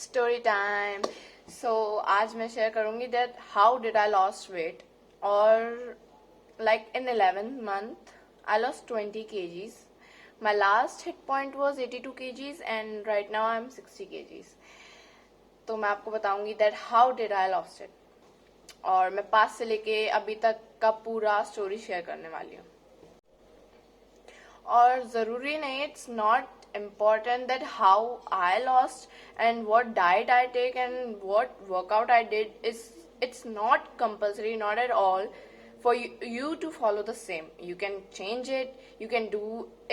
Story time. सो आज मैं share करूंगी that how did I lost weight. और like in 11th month I lost 20 kgs. My last hit point was 82 kgs and right now I'm 60 kgs. तो मैं आपको बताऊंगी that how did I lost it, और मैं पास से लेके अभी तक का पूरा स्टोरी शेयर करने वाली हूँ। और ज़रूरी नहीं, it's not important that how I lost and what diet I take and what workout I did is it's not compulsory, not at all for you to follow the same. You can change it, you can do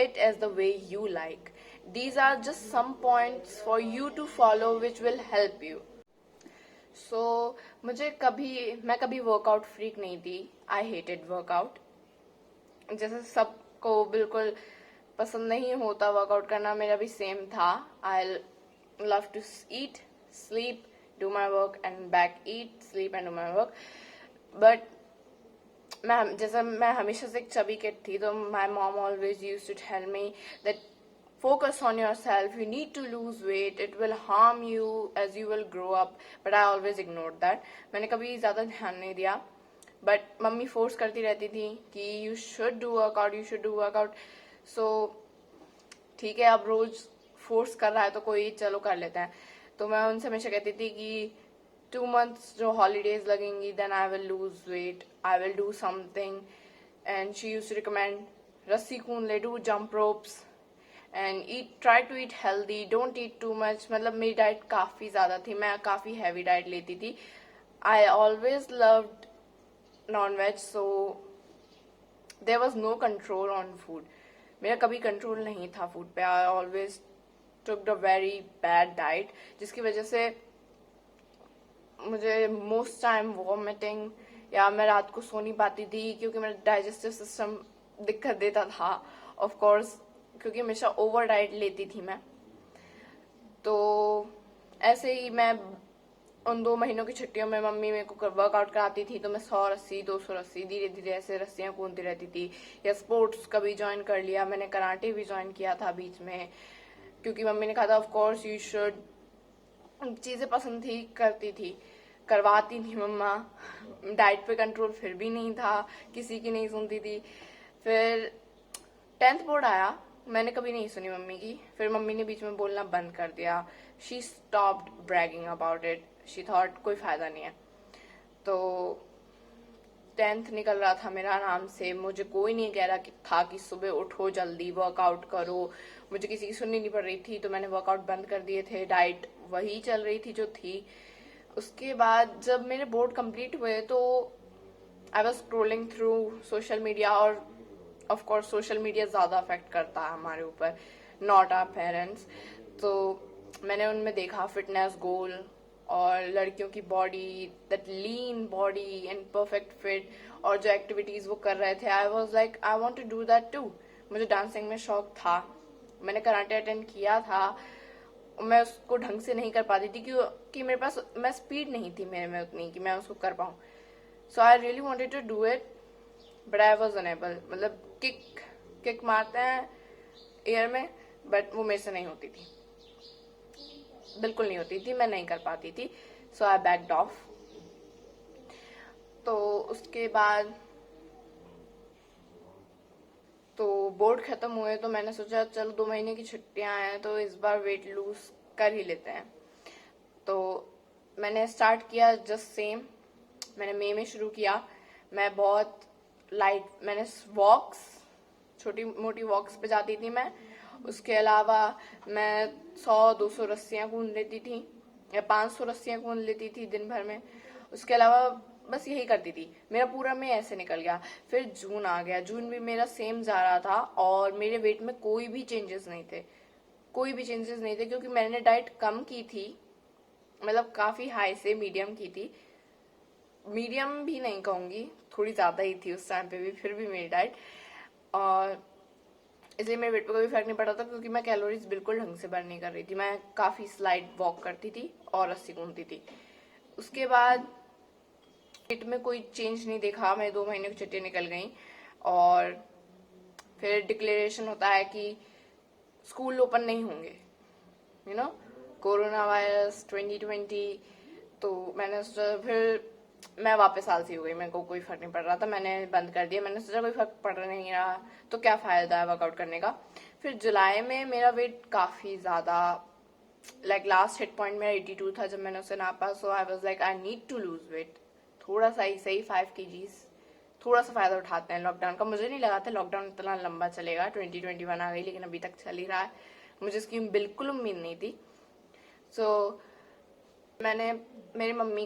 it as the way you like. These are just some points for you to follow which will help you. So मैं कभी workout freak नहीं थी. I hated workout. जैसे सबको बिल्कुल पसंद नहीं होता वर्कआउट करना, मेरा भी सेम था. I love to eat, sleep, do my work and back, eat, sleep and do my work. But मैं हमेशा से एक चबी किड थी, तो my mom always use to tell me that focus on yourself, you need to lose weight, it will harm you as you will grow up. But I always ignored that. मैंने कभी ज़्यादा ध्यान नहीं दिया. But mummy force करती रहती थी कि you should do workout, you should do workout. So ठीक है, अब रोज फोर्स कर रहा है तो कोई चलो कर लेते हैं. तो मैं उनसे हमेशा कहती थी कि 2 months जो हॉलीडेज लगेंगी then I will lose weight, I will do something. And she use to recommend रस्सी कून ले, do jump ropes and eat, try to eat healthy, don't eat too much. मतलब मेरी डाइट काफ़ी ज़्यादा थी, मैं काफ़ी हैवी डाइट लेती थी. I always loved non-veg, so there was no control on food. मेरा कभी कंट्रोल नहीं था फूड पे. I always took the very bad diet, जिसकी वजह से मुझे most time vomiting, या मैं रात को सो नहीं पाती थी क्योंकि मेरा डाइजेस्टिव सिस्टम दिक्कत देता था. ऑफ कोर्स क्योंकि हमेशा ओवर डाइट लेती थी मैं. तो ऐसे ही मैं उन 2 महीनों की छुट्टियों में मम्मी मेरे को वर्कआउट कराती थी, तो मैं 100 रस्सी, 200 रस्सी, धीरे धीरे ऐसे रस्सियाँ कूदती रहती थी. या स्पोर्ट्स कभी ज्वाइन कर लिया, मैंने कराटे भी ज्वाइन किया था बीच में, क्योंकि मम्मी ने कहा था ऑफ कोर्स यू शुड. चीज़ें पसंद थी, करती थी, करवाती थी मम्मा. डाइट पे कंट्रोल फिर भी नहीं था, किसी की नहीं सुनती थी. फिर 10th बोर्ड आया, मैंने कभी नहीं सुनी मम्मी की. फिर मम्मी ने बीच में बोलना बंद कर दिया. She stopped bragging about it. She thought कोई फायदा नहीं है. तो 10th निकल रहा था मेरा आराम से. मुझे कोई नहीं कह रहा था कि सुबह उठो, जल्दी वर्कआउट करो. मुझे किसी की सुननी नहीं पड़ रही थी, तो मैंने वर्कआउट बंद कर दिए थे. डाइट वही चल रही थी जो थी. उसके बाद जब मेरे बोर्ड कंप्लीट हुए तो I was scrolling through social media, और ऑफ कोर्स सोशल मीडिया ज़्यादा अफेक्ट करता है हमारे ऊपर, नॉट आवर पेरेंट्स. तो मैंने उनमें देखा फिटनेस गोल और लड़कियों की body, that lean body and perfect fit, और जो एक्टिविटीज़ वो कर रहे थे. I was like I want to do that too. मुझे डांसिंग में शौक था, मैंने कराटे अटेंड किया था. मैं उसको ढंग से नहीं कर पाती थी क्योंकि मेरे पास मैं स्पीड नहीं थी मेरे में उतनी कि मैं उसको कर पाऊँ. So I really wanted to do it but I was unable. मतलब किक मारते हैं एयर में, बट वो मेरे से नहीं होती थी, बिल्कुल नहीं होती थी, मैं नहीं कर पाती थी. सो आई बैक्ड ऑफ. तो उसके बाद तो बोर्ड खत्म हुए, तो मैंने सोचा चलो 2 महीने की छुट्टियां हैं तो इस बार वेट लूज कर ही लेते हैं. तो मैंने स्टार्ट किया जस्ट सेम. मैंने मई में शुरू किया. मैं बहुत लाइट, मैंने वॉक्स, छोटी मोटी वॉक्स पे जाती थी मैं. उसके अलावा मैं 100-200 रस्सियाँ कूद लेती थी, या 500 रस्सियाँ कूद लेती थी दिन भर में. उसके अलावा बस यही करती थी. मेरा पूरा में ऐसे निकल गया. फिर जून आ गया, जून भी मेरा सेम जा रहा था और मेरे वेट में कोई भी चेंजेस नहीं थे, कोई भी चेंजेस नहीं थे, क्योंकि मैंने डाइट कम की थी. मतलब काफ़ी हाई से मीडियम की थी. मीडियम भी नहीं कहूँगी, थोड़ी ज़्यादा ही थी उस टाइम पे भी, फिर भी मेरी डाइट. और इसलिए मेरे वेट पे कोई फर्क नहीं पड़ा था क्योंकि मैं कैलोरीज बिल्कुल ढंग से बर्न नहीं कर रही थी. मैं काफ़ी स्लाइड वॉक करती थी और रस्सी कूदती थी. उसके बाद वेट में कोई चेंज नहीं देखा. मैं 2 महीने की छुट्टियाँ निकल गई और फिर डिक्लेरेशन होता है कि स्कूल ओपन नहीं होंगे, यू नो, कोरोना वायरस 2020, तो मैंने सोचा, फिर मैं वापस आलसी हो गई, मेरे को कोई फर्क नहीं पड़ रहा था, मैंने बंद कर दिया। मैंने सोचा कोई फर्क पड़ नहीं रहा तो क्या फायदा है वर्कआउट करने का। फिर जुलाई में मेरा वेट काफी ज्यादा, लाइक लास्ट हिट पॉइंट मेरा 82 था जब मैंने उसे नापा। So I was like I need to lose weight, थोड़ा सा ही सही, 5 kgs, थोड़ा सा फायदा उठाते हैं लॉकडाउन का। मुझे नहीं लगा था लॉकडाउन इतना लंबा चलेगा, 2021 आ गई लेकिन अभी तक चल ही रहा है, मुझे इसकी बिल्कुल उम्मीद नहीं थी। सो मैंने, मेरी मम्मी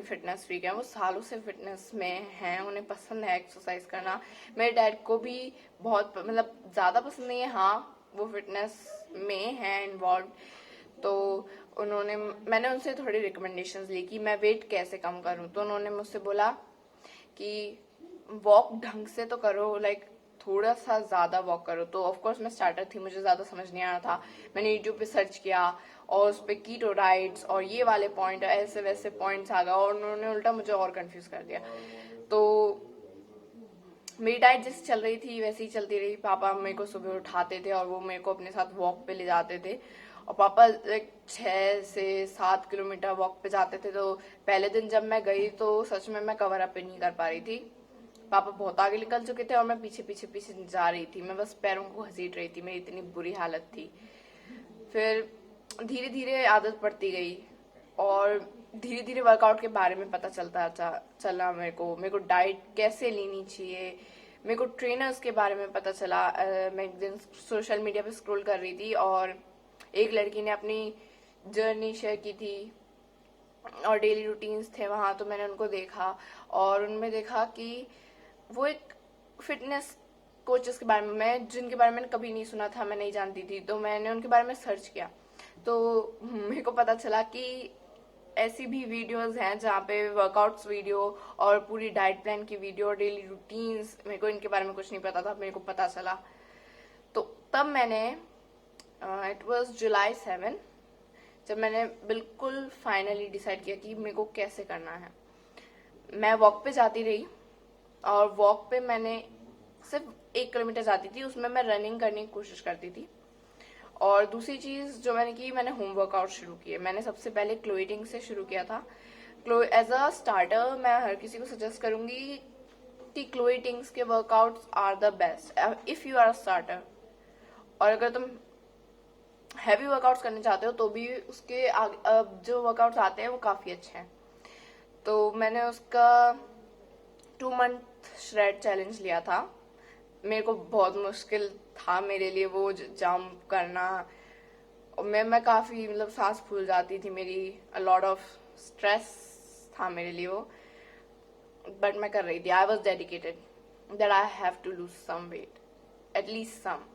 फिटनेस फ्रीक है, वो सालों से फिटनेस में हैं, उन्हें पसंद है एक्सरसाइज करना। मेरे डैड को भी बहुत, मतलब ज्यादा पसंद नहीं है, हाँ वो फिटनेस में है इन्वॉल्व। तो मैंने उनसे थोड़ी रिकमेंडेशंस ली कि मैं वेट कैसे कम करूं। तो उन्होंने मुझसे बोला कि वॉक ढंग से तो करो, लाइक थोड़ा सा ज्यादा वॉक करो। तो ऑफकोर्स मैं स्टार्टर थी, मुझे ज्यादा समझ नहीं आ रहा था। मैंने यूट्यूब पे सर्च किया और उस पर कीटो डाइट्स और ये वाले पॉइंट, ऐसे वैसे पॉइंट्स आ गए और उन्होंने उल्टा मुझे और कंफ्यूज कर दिया। तो मेरी डाइट जैसे चल रही थी वैसे ही चलती रही। पापा मेरे को सुबह उठाते थे और वो मेरे को अपने साथ वॉक पे ले जाते थे, और पापा 6 से 7 किलोमीटर वॉक पे जाते थे। तो पहले दिन जब मैं गई तो सच में मैं कवर अप नहीं कर पा रही थी, पापा बहुत आगे निकल चुके थे और मैं पीछे पीछे पीछे जा रही थी, मैं बस पैरों को घसीट रही थी, मेरी इतनी बुरी हालत थी। फिर धीरे धीरे आदत पड़ती गई और धीरे धीरे वर्कआउट के बारे में पता चला मेरे को डाइट कैसे लेनी चाहिए, मेरे को ट्रेनर्स के बारे में पता चला। मैं एक दिन सोशल मीडिया पे स्क्रॉल कर रही थी और एक लड़की ने अपनी जर्नी शेयर की थी और डेली रूटीन्स थे वहाँ। तो मैंने उनको देखा और उनमें देखा कि वो एक फिटनेस कोचेस के बारे में, जिनके बारे में मैंने कभी नहीं सुना था, मैं नहीं जानती थी। तो मैंने उनके बारे में सर्च किया तो मेरे को पता चला कि ऐसी भी वीडियोस हैं जहाँ पे वर्कआउट्स वीडियो और पूरी डाइट प्लान की वीडियो और डेली रूटीन्स, मेरे को इनके बारे में कुछ नहीं पता था, मेरे को पता चला। तो तब मैंने, इट वाज जुलाई 7, जब मैंने बिल्कुल फाइनली डिसाइड किया कि मेरे को कैसे करना है। मैं वॉक पे जाती रही और वॉक पे मैंने सिर्फ 1 किलोमीटर जाती थी, उसमें मैं रनिंग करने की कोशिश करती थी। और दूसरी चीज जो मैंने की, मैंने होम वर्कआउट शुरू किए। मैंने सबसे पहले क्लोइटिंग से शुरू किया था। एज अ स्टार्टर मैं हर किसी को सजेस्ट करूंगी कि क्लोइटिंग्स के workouts are the best if you are a starter. और अगर तुम हैवी वर्कआउट्स करने चाहते हो तो भी उसके जो वर्कआउट्स आते हैं वो काफी अच्छे हैं। तो मैंने उसका 2 मंथ श्रेड चैलेंज लिया था। मेरे को बहुत मुश्किल था मेरे लिए वो जंप करना, और मैं काफी, मतलब सांस फूल जाती थी मेरी, अ लॉट ऑफ स्ट्रेस था मेरे लिए वो, बट मैं कर रही थी। I was dedicated that I have to lose some weight, at least some.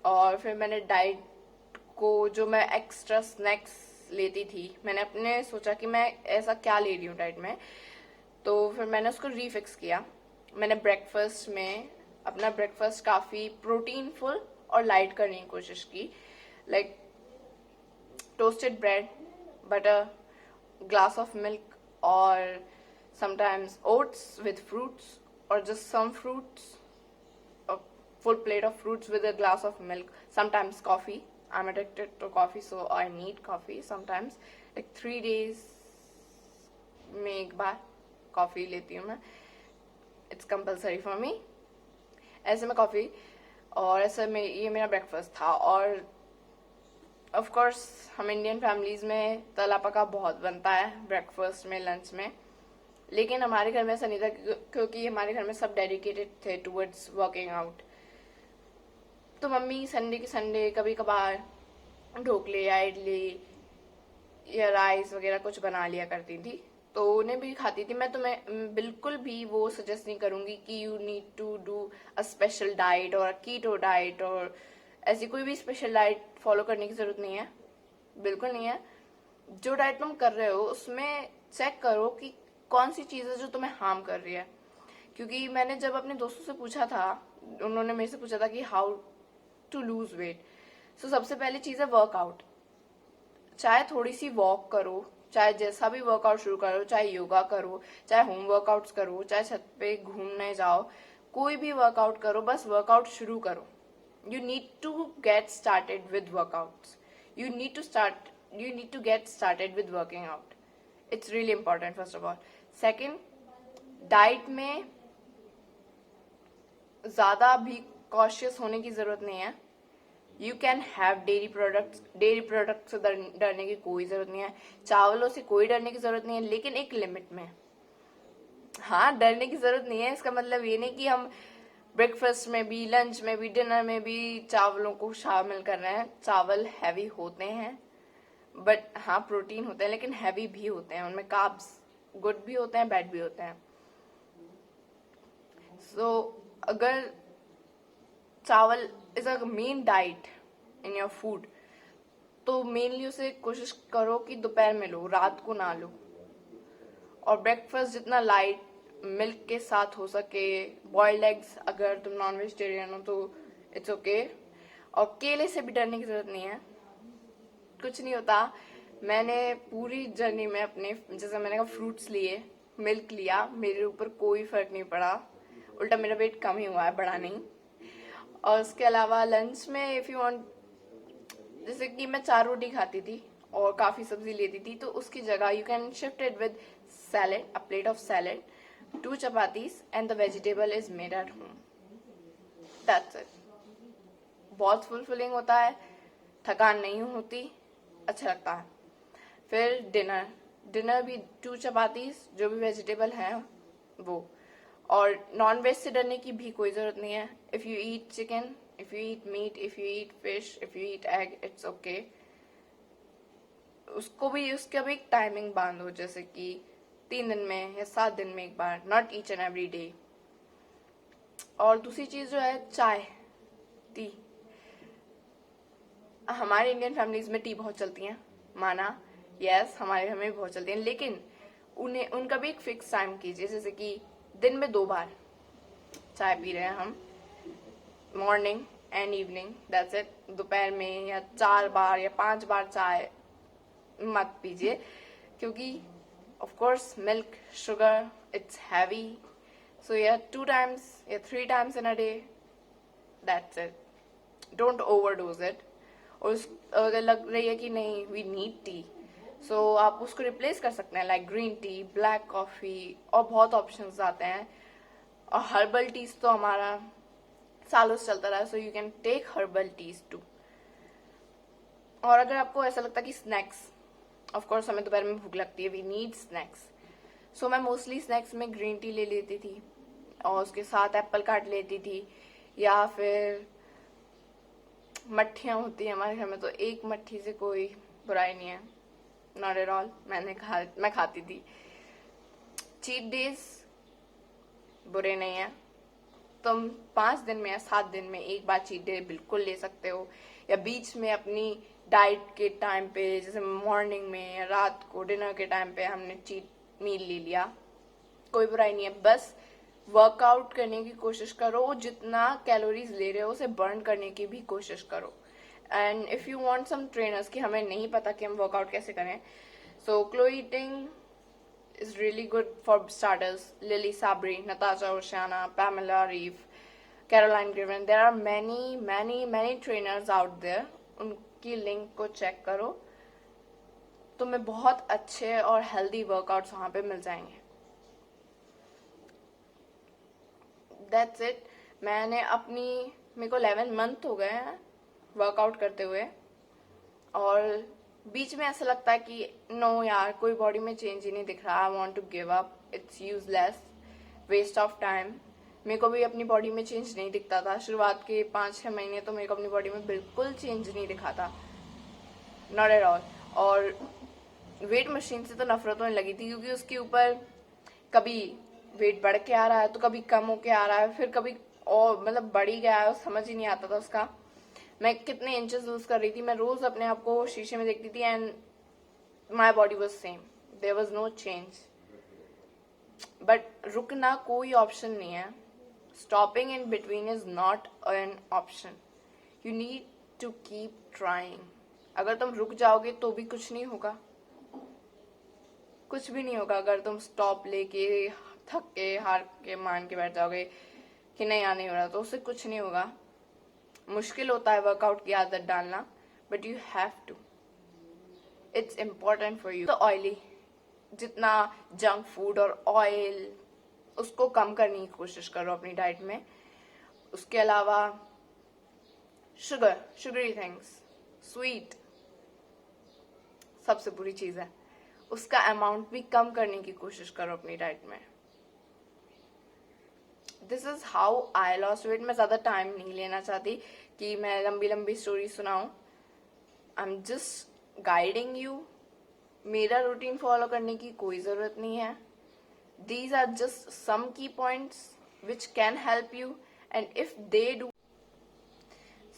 और फिर मैंने डाइट को, जो मैं एक्स्ट्रा स्नैक्स लेती थी, मैंने अपने सोचा कि मैं ऐसा क्या ले रही हूँ डाइट में। तो फिर मैंने उसको रीफिक्स किया। मैंने ब्रेकफास्ट में अपना ब्रेकफास्ट काफी प्रोटीन फुल और लाइट करने की कोशिश की, like toasted bread, butter, glass of milk, और sometimes oats with fruits, or just some fruits, a full plate of fruits with a glass of milk, sometimes coffee. I'm addicted to coffee, so I need coffee sometimes, like 3 days में एक बार coffee लेती हूँ मैं, it's compulsory for me. ऐसे में coffee, और ऐसे में ये मेरा ब्रेकफास्ट था। और ऑफ कोर्स हम इंडियन फैमिलीज में तला पका बहुत बनता है ब्रेकफास्ट में, लंच में, लेकिन हमारे घर में ऐसा नहीं था क्योंकि हमारे घर में सब डेडिकेटेड थे टुवर्ड्स वर्किंग आउट। तो मम्मी संडे के संडे कभी कभार ढोकले या इडली या राइस वगैरह कुछ बना लिया करती थी, तो उन्हें भी खाती थी। मैं तुम्हें बिल्कुल भी वो सजेस्ट नहीं करूंगी कि you need to do a special diet और कीटो डाइट, और ऐसी कोई भी स्पेशल डाइट फॉलो करने की जरूरत नहीं है, बिल्कुल नहीं है। जो डाइट तुम कर रहे हो उसमें चेक करो कि कौन सी चीज है जो तुम्हें हार्म कर रही है। क्योंकि मैंने जब अपने दोस्तों से पूछा था, उन्होंने मेरे से पूछा था कि हाउ टू लूज वेट, सो सबसे पहली चीज है वर्कआउट। चाहे थोड़ी सी वॉक करो, चाहे जैसा भी वर्कआउट शुरू करो, चाहे योगा करो, चाहे होम वर्कआउट्स करो, चाहे छत पे घूमने जाओ, कोई भी वर्कआउट करो, बस वर्कआउट शुरू करो। You need to get started with workouts. you need to get started with working out. It's really important, first of all. Second, diet में ज्यादा भी कॉशियस होने की जरूरत नहीं है. You can have dairy product से डरने की कोई जरूरत नहीं है, चावलों से कोई डरने की जरूरत नहीं है, लेकिन एक लिमिट में. हाँ, डरने की जरूरत नहीं है, इसका मतलब ये नहीं कि हम ब्रेकफास्ट में भी, लंच में भी, डिनर में भी चावलों को शामिल कर रहे हैं. चावल हैवी होते हैं, बट हाँ प्रोटीन होते हैं, लेकिन हैवी भी होते हैं. उनमें कार्ब्स गुड भी होते हैं, बैड भी होते हैं. सो अगर चावल is a main diet in your food, तो मेनली उसे कोशिश करो कि दोपहर में लो, रात को ना लो. और ब्रेकफास्ट जितना लाइट, मिल्क के साथ हो सके, बॉइल्ड एग्स, अगर तुम नॉन वेजिटेरियन हो तो इट्स ओके. और केले से भी डरने की जरूरत नहीं है, कुछ नहीं होता. मैंने पूरी जर्नी में अपने, जैसे मैंने कहा, फ्रूट्स लिए, मिल्क लिया, मेरे ऊपर कोई फर्क नहीं पड़ा, उल्टा मेरा वेट कम ही हुआ है, बढ़ा नहीं. और उसके अलावा लंच में इफ यू वांट, जैसे कि मैं 4 रोटी खाती थी और काफी सब्जी लेती थी, तो उसकी जगह you can shift it with salad, a plate of salad, 2 chapatis and the vegetable is made at home. That's it. बहुत फुलफिलिंग होता है, थकान नहीं होती, अच्छा लगता है. फिर डिनर भी 2 chapatis, जो भी वेजिटेबल है वो. और नॉन वेज से डरने की भी कोई जरूरत नहीं है. If you eat chicken, if you eat meat, if you eat fish, if you eat egg, it's okay. उसका भी एक टाइमिंग बांधो, जैसे कि 3 दिन में या 7 दिन में एक बार, not each and every day. और दूसरी चीज जो है, चाय, टी. हमारे इंडियन फैमिलीज में टी बहुत चलती हैं, माना, यस, हमारे घर में भी बहुत चलती हैं, लेकिन उनका भी एक फिक्स टाइम कीजिए. जैसे कि दिन में 2 बार चाय पी रहे हैं हम, morning and evening, that's it. दोपहर में या 4 बार या 5 बार चाय मत पीजिए, क्योंकि of course milk, sugar, it's heavy. So yeah, 2 times या 3 times in a day, that's it. Don't overdose it. और अगर लग रही है कि नहीं we need tea, so आप उसको रिप्लेस कर सकते हैं, like green tea, black coffee, और बहुत ऑप्शंस आते हैं. और हर्बल टीज तो हमारा सालों से चलता रहा, so you can take herbal teas too. और अगर आपको ऐसा लगता है कि स्नैक्स, ऑफ कोर्स हमें दोपहर में भूख लगती है, वी नीड स्नैक्स, सो मैं मोस्टली स्नैक्स में ग्रीन टी ले लेती थी और उसके साथ एप्पल काट लेती थी, या फिर मट्ठियाँ होती है हमारे घर में, तो एक मट्ठी से कोई बुराई नहीं है, नॉट एट ऑल. मैं खाती थी. चीट डेज बुरे नहीं है, तुम 5 दिन में या 7 दिन में एक बार चीट डे बिल्कुल ले सकते हो, या बीच में अपनी डाइट के टाइम पे, जैसे मॉर्निंग में या रात को डिनर के टाइम पे हमने चीट मील ले लिया, कोई बुराई नहीं है. बस वर्कआउट करने की कोशिश करो, जितना कैलोरीज ले रहे हो उसे बर्न करने की भी कोशिश करो. And if you want some trainers कि हमें नहीं पता कि हम वर्कआउट कैसे करें, so Chloe Ting is really good for starters. Lily Sabri, Natasha Oceana, Pamela Reeve, Caroline Griffin. There are many trainers out there. उनकी लिंक को चेक करो, तुम्हें बहुत अच्छे और हेल्दी वर्कआउट्स वहां पे मिल जाएंगे. That's it. मेरे को 11 मंथ हो गए हैं वर्कआउट करते हुए, और बीच में ऐसा लगता है कि नो यार, कोई बॉडी में चेंज ही नहीं दिख रहा, I want to give up, it's useless, waste of time. मेरे को भी अपनी बॉडी में चेंज नहीं दिखता था. शुरुआत के 5-6 महीने तो मेरे को अपनी बॉडी में बिल्कुल चेंज नहीं दिखा था, नॉट एट ऑल. और वेट मशीन से तो नफरत होने लगी थी, क्योंकि उसके ऊपर कभी वेट बढ़ के आ रहा है तो कभी कम होके आ रहा है, फिर कभी और मतलब बढ़ ही गया है, समझ ही नहीं आता था उसका. मैं कितने इंचेस लूज कर रही थी, मैं रोज अपने आप को शीशे में देखती थी, and my body was same, there was no change. But रुकना कोई ऑप्शन नहीं है. Stopping in between is not an option. You need to keep trying. अगर तुम रुक जाओगे तो भी कुछ नहीं होगा, कुछ भी नहीं होगा. अगर तुम स्टॉप लेके थक के हार के मान के बैठ जाओगे कि नहीं यार नहीं हो रहा, तो उससे कुछ नहीं होगा. मुश्किल होता है वर्कआउट की आदत डालना, but you have to. It's important for you. तो ऑयली, जितना जंक फूड और ऑयल उसको कम करने की कोशिश करो अपनी डाइट में। उसके अलावा शुगरी थिंग्स, स्वीट सबसे बुरी चीज है, उसका अमाउंट भी कम करने की कोशिश करो अपनी डाइट में। This is how I lost wait. मैं ज्यादा टाइम नहीं लेना चाहती कि मैं लंबी लंबी स्टोरी सुनाऊं। I am just guiding you. मेरा रूटीन फॉलो करने की कोई जरूरत नहीं है। These are just some key points which can help you, and if they do,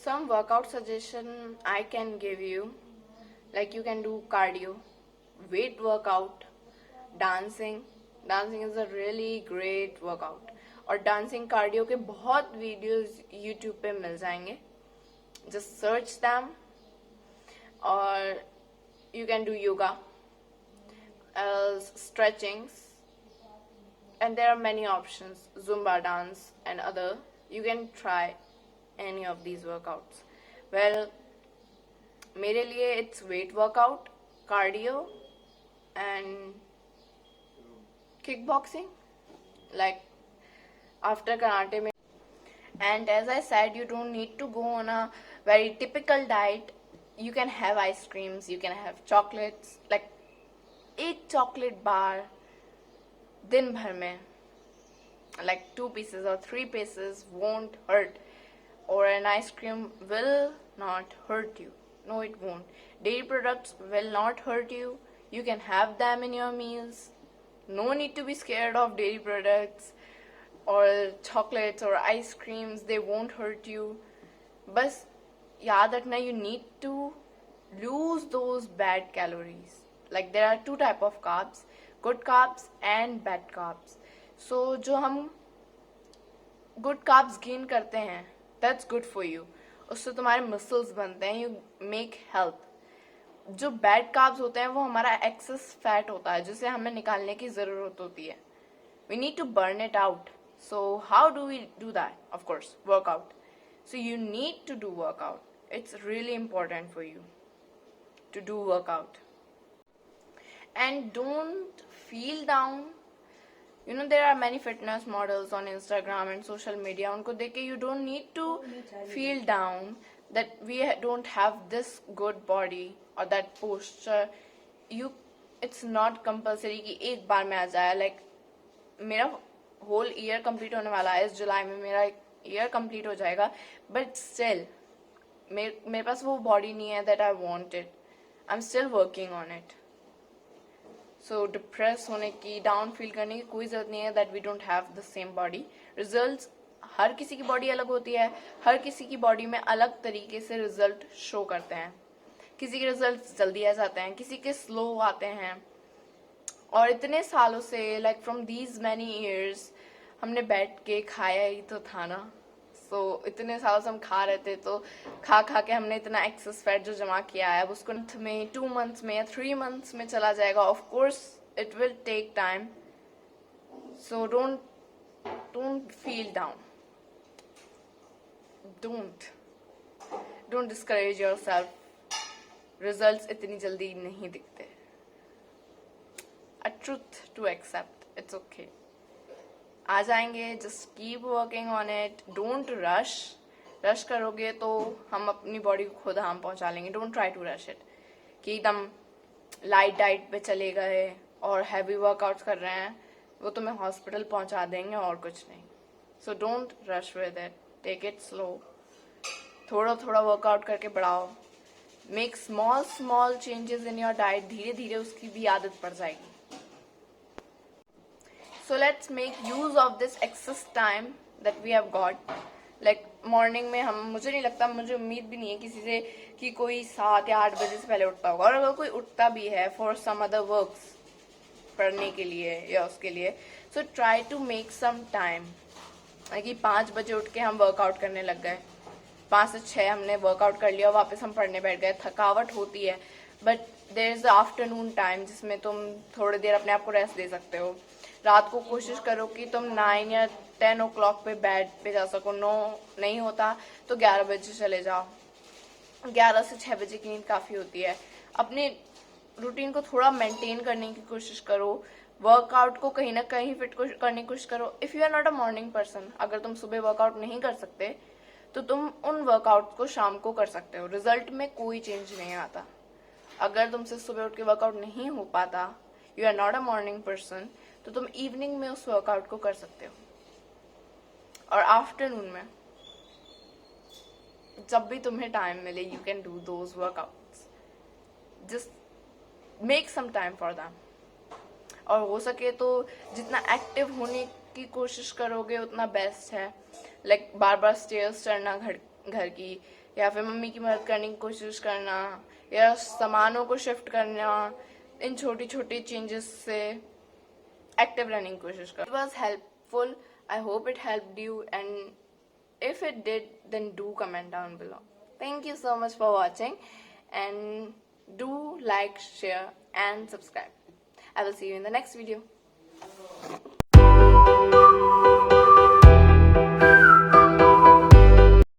some workout suggestion I can give you, like you can do cardio, weight workout, dancing. Dancing is a really great workout. और dancing cardio के बहुत videos YouTube पे मिल जाएंगे, just search them. और you can do yoga, stretchings, and there are many options, Zumba dance and other. You can try any of these workouts. Well, मेरे लिए it's weight workout, cardio and kickboxing, like after karate mein. And as I said, you don't need to go on a very typical diet. You can have ice creams, you can have chocolates, like एक chocolate bar दिन भर में, like 2 pieces or 3 pieces won't hurt, or an ice cream will not hurt you. No, it won't. Dairy products will not hurt you. You can have them in your meals. No need to be scared of dairy products or chocolates or ice creams. They won't hurt you. बस याद रखना, you need to lose those bad calories. Like there are 2 type of carbs, good carbs and bad carbs. So जो हम good carbs gain करते हैं, that's good for you. उससे तुम्हारे muscles बनते हैं, you make health. जो bad carbs होते हैं वो हमारा excess fat होता है, जिसे हमें निकालने की जरूरत होती है. We need to burn it out. So how do we do that? Of course, workout. So you need to do workout. It's really important for you to do workout. And don't feel down. You know, there are many fitness models on Instagram and social media. उनको देख के you don't need to feel down that we don't have this good body or that posture. It's not compulsory कि एक बार में आ जाए. Like मेरा whole year complete होने वाला है, इस जुलाई में मेरा year complete हो जाएगा. But still मेरे पास वो body नहीं है that I wanted. I'm still working on it. So depress होने की, डाउन फील करने की कोई जरूरत नहीं है that we don't have the same body. Results, हर किसी की बॉडी अलग होती है, हर किसी की बॉडी में अलग तरीके से रिजल्ट शो करते हैं. किसी के रिजल्ट जल्दी आ जाते हैं, किसी के स्लो आते हैं. और इतने सालों से, like from these many years, हमने बैठ के खाया ही तो था ना. So इतने सालों से हम खा रहे थे, तो खा खा के हमने इतना एक्सेस फैट जो जमा किया है, अब उसको में 2 months में या 3 months में चला जाएगा. Of course it will take time. So don't feel down. Don't discourage yourself. Results इतनी जल्दी नहीं दिखते. A truth to accept. It's okay. आ जाएंगे. Just keep working on it. Don't rush करोगे तो हम अपनी बॉडी को खुद हार्म पहुंचा लेंगे. Don't try to rush it कि एकदम लाइट डाइट पे चले गए और हैवी वर्कआउट्स कर रहे हैं, वो तुम्हें हॉस्पिटल पहुंचा देंगे और कुछ नहीं. So don't rush with it. Take it slow. थोड़ा थोड़ा वर्कआउट करके बढ़ाओ. Make small changes in your diet. धीरे धीरे उसकी भी आदत पड़ जाएगी. So let's make use of this excess time that we have got. Like morning में मुझे नहीं लगता, मुझे उम्मीद भी नहीं है किसी से कि कोई 7 या 8 बजे से पहले उठता होगा. और अगर कोई उठता भी है for some other works, पढ़ने के लिए या उसके लिए, so try to make some time. कि 5 बजे उठ के हम वर्कआउट करने लग गए, 5 से 6 हमने वर्कआउट कर लिया, वापस हम पढ़ने बैठ गए. थकावट होती है, but there is afternoon time जिसमें तुम थोड़ी देर अपने आप को रेस्ट दे सकते हो. रात को कोशिश करो कि तुम 9 या 10 o'clock पे बेड पे जा सको. 9 नहीं होता तो 11 बजे चले जाओ. 11 से 6 बजे की नींद काफ़ी होती है. अपने रूटीन को थोड़ा मेंटेन करने की कोशिश करो, वर्कआउट को कहीं ना कहीं फिट करने की कोशिश करो. If you are not a morning person, अगर तुम सुबह वर्कआउट नहीं कर सकते तो तुम उन वर्कआउट को शाम को कर सकते हो. रिजल्ट में कोई चेंज नहीं आता. अगर तुमसे सुबह उठ के वर्कआउट नहीं हो पाता, you are not a morning person, तो तुम इवनिंग में उस वर्कआउट को कर सकते हो. और आफ्टरनून में जब भी तुम्हें टाइम मिले, you can do those workouts. Just make some time for them. और हो सके तो जितना एक्टिव होने की कोशिश करोगे उतना बेस्ट है. लाइक बार बार स्टेयर्स चढ़ना घर की, या फिर मम्मी की मदद करने की कोशिश करना, या सामानों को शिफ्ट करना. इन छोटी छोटी चेंजेस से एक्टिव रहने की कोशिश करो. It was helpful. I hope it helped you, and if it did, then do comment down below. Thank you so much for watching, and do like, share and subscribe. I will see you in the next video.